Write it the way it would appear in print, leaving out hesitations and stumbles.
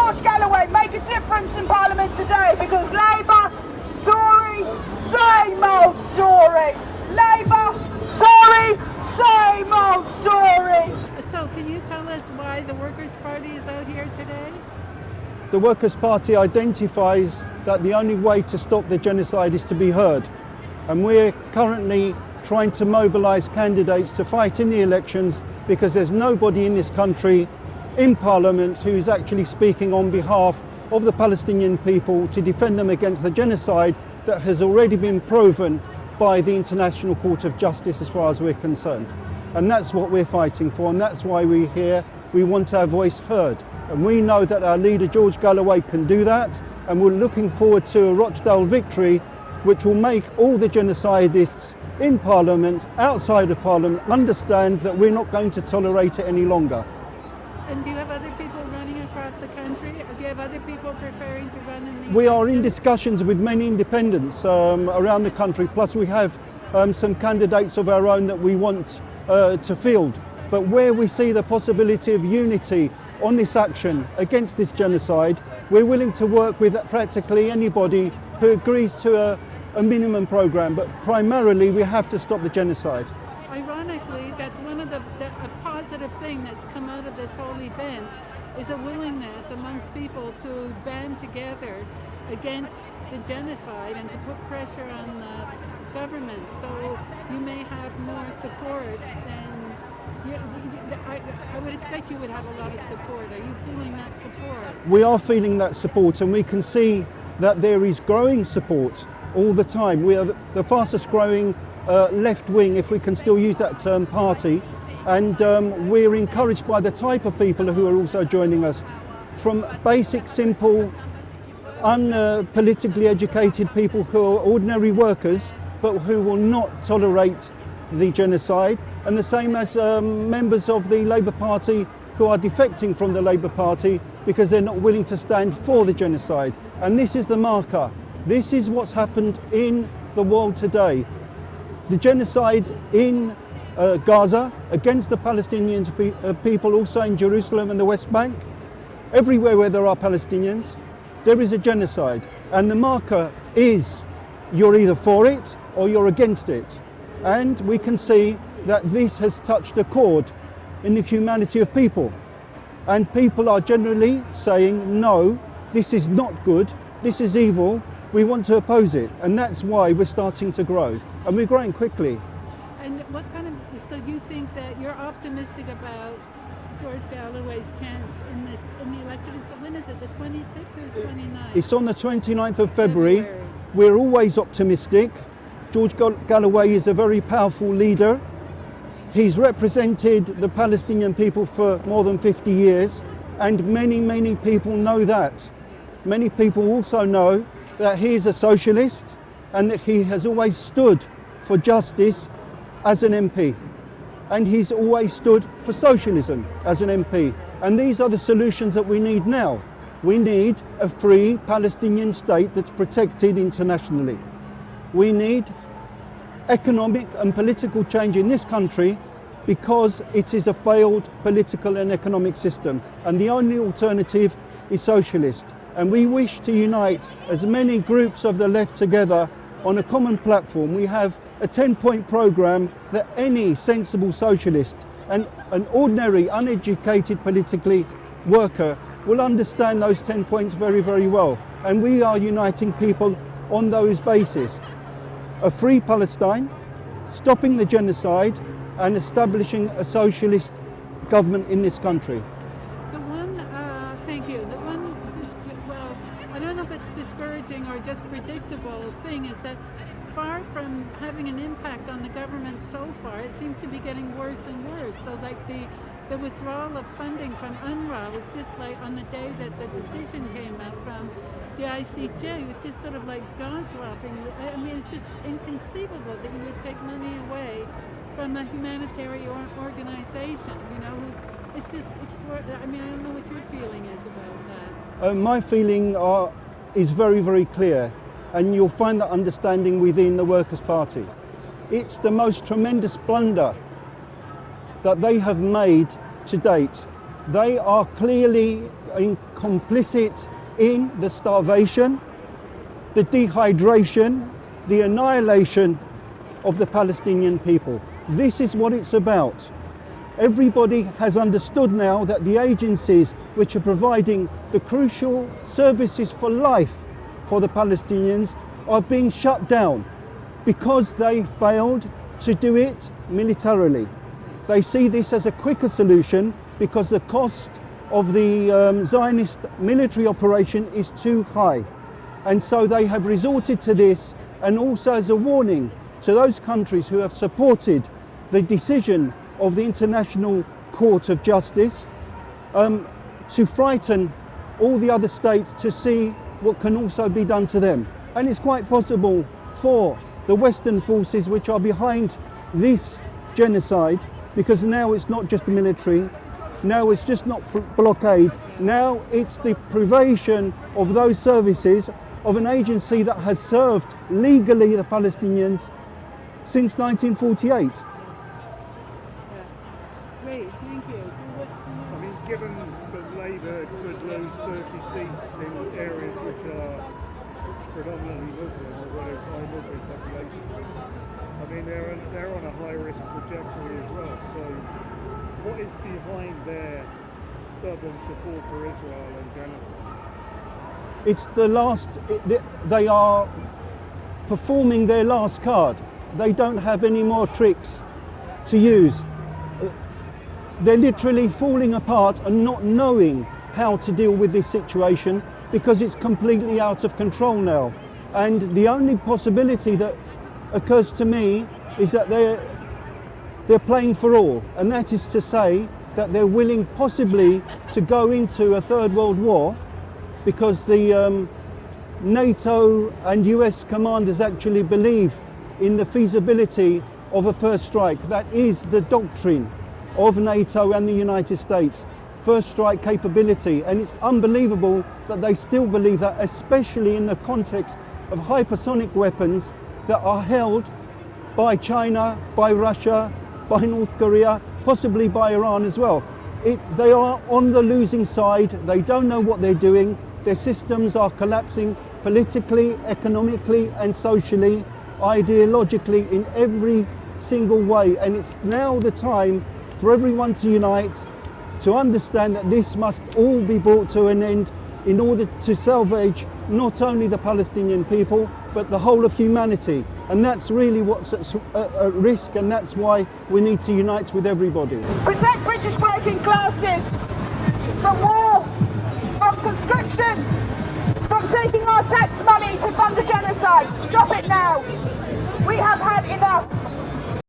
George Galloway make a difference in Parliament today? Because Labour, Tory, same old story. Labour, Tory, same old story. So can you tell us why the Workers' Party is out here today? The Workers' Party identifies that the only way to stop the genocide is to be heard. And we're currently trying to mobilise candidates to fight in the elections because there's nobody in this country in Parliament who's actually speaking on behalf of the Palestinian people to defend them against the genocide that has already been proven by the International Court of Justice as far as we're concerned. And that's what we're fighting for, and that's why we're here. We want our voice heard. And we know that our leader, George Galloway, can do that. And we're looking forward to a Rochdale victory, which will make all the genocidists in Parliament, outside of Parliament, understand that we're not going to tolerate it any longer. And do you have other people running across the country? Or do you have other people preparing to run in the We are in discussions with many independents around the country, plus we have some candidates of our own that we want to field. But where we see the possibility of unity on this action against this genocide, we're willing to work with practically anybody who agrees to a minimum programme, but primarily we have to stop the genocide. Ironically, that's one of a positive thing that's come out of this whole event is a willingness amongst people to band together against the genocide and to put pressure on the government. So you may have more support than I would expect you would have a lot of support. Are you feeling that support? We are feeling that support, and we can see that there is growing support all the time. We are the fastest growing left wing, if we can still use that term, party, and we're encouraged by the type of people who are also joining us, from basic, simple, unpolitically educated people who are ordinary workers but who will not tolerate the genocide, and the same as members of the Labour Party who are defecting from the Labour Party because they're not willing to stand for the genocide. And this is the marker. This is what's happened in the world today. The genocide in Gaza against the Palestinian people, also in Jerusalem and the West Bank. Everywhere where there are Palestinians, there is a genocide. And the marker is you're either for it or you're against it. And we can see that this has touched a chord in the humanity of people. And people are generally saying, no, this is not good, this is evil, we want to oppose it. And that's why we're starting to grow. And we're growing quickly. And what kind of, so you think that you're optimistic about George Galloway's chance in the election? When is it, the 26th or 29th? It's on the 29th of February. We're always optimistic. George Galloway is a very powerful leader. He's represented the Palestinian people for more than 50 years, and many, many people know that. Many people also know that he is a socialist and that he has always stood for justice as an MP. And he's always stood for socialism as an MP. And these are the solutions that we need now. We need a free Palestinian state that's protected internationally. We need economic and political change in this country because it is a failed political and economic system. And the only alternative is socialist. And we wish to unite as many groups of the left together on a common platform. We have a 10-point program that any sensible socialist and an ordinary, uneducated politically worker will understand those 10 points very, very well. And we are uniting people on those bases. A free Palestine, stopping the genocide, and establishing a socialist government in this country. Thank you. The one, well, I don't know if it's discouraging or just predictable thing is that far from having an impact on the government so far, it seems to be getting worse and worse. So like the withdrawal of funding from UNRWA was just like on the day that the decision came out from the ICJ, it was just sort of like jaw-dropping. I mean, it's just inconceivable that you would take money away from a humanitarian organization, you know. It's just extraordinary. I mean, I don't know what your feeling is about that. My feeling is very, very clear, and you'll find that understanding within the Workers' Party. It's the most tremendous blunder that they have made to date. They are clearly complicit in the starvation, the dehydration, the annihilation of the Palestinian people. This is what it's about. Everybody has understood now that the agencies which are providing the crucial services for life for the Palestinians are being shut down because they failed to do it militarily. They see this as a quicker solution because the cost of the Zionist military operation is too high. And so they have resorted to this, and also as a warning to those countries who have supported the decision of the International Court of Justice to frighten all the other states to see what can also be done to them. And it's quite possible for the Western forces which are behind this genocide, because now it's not just the military, now it's just not blockade, now it's the privation of those services of an agency that has served legally the Palestinians since 1948. Great, thank you. I mean, given that Labour could lose 30 seats in areas which are predominantly Muslim, or where there's high Muslim populations, I mean, they're on a high-risk trajectory as well. So what is behind their stubborn support for Israel and genocide? It's the last, they are performing their last card. They don't have any more tricks to use. They're literally falling apart and not knowing how to deal with this situation because it's completely out of control now. And the only possibility that occurs to me is that they're playing for all, and that is to say that they're willing possibly to go into a third world war because the NATO and US commanders actually believe in the feasibility of a first strike. That is the doctrine of NATO and the United States, first strike capability. And it's unbelievable that they still believe that, especially in the context of hypersonic weapons that are held by China, by Russia, by North Korea, possibly by Iran as well. They are on the losing side. They don't know what they're doing. Their systems are collapsing politically, economically, and socially, ideologically, in every single way. And it's now the time for everyone to unite, to understand that this must all be brought to an end in order to salvage not only the Palestinian people, but the whole of humanity. And that's really what's at risk, and that's why we need to unite with everybody. Protect British working classes from war, from conscription, from taking our tax money to fund the genocide. Stop it now. We have had enough.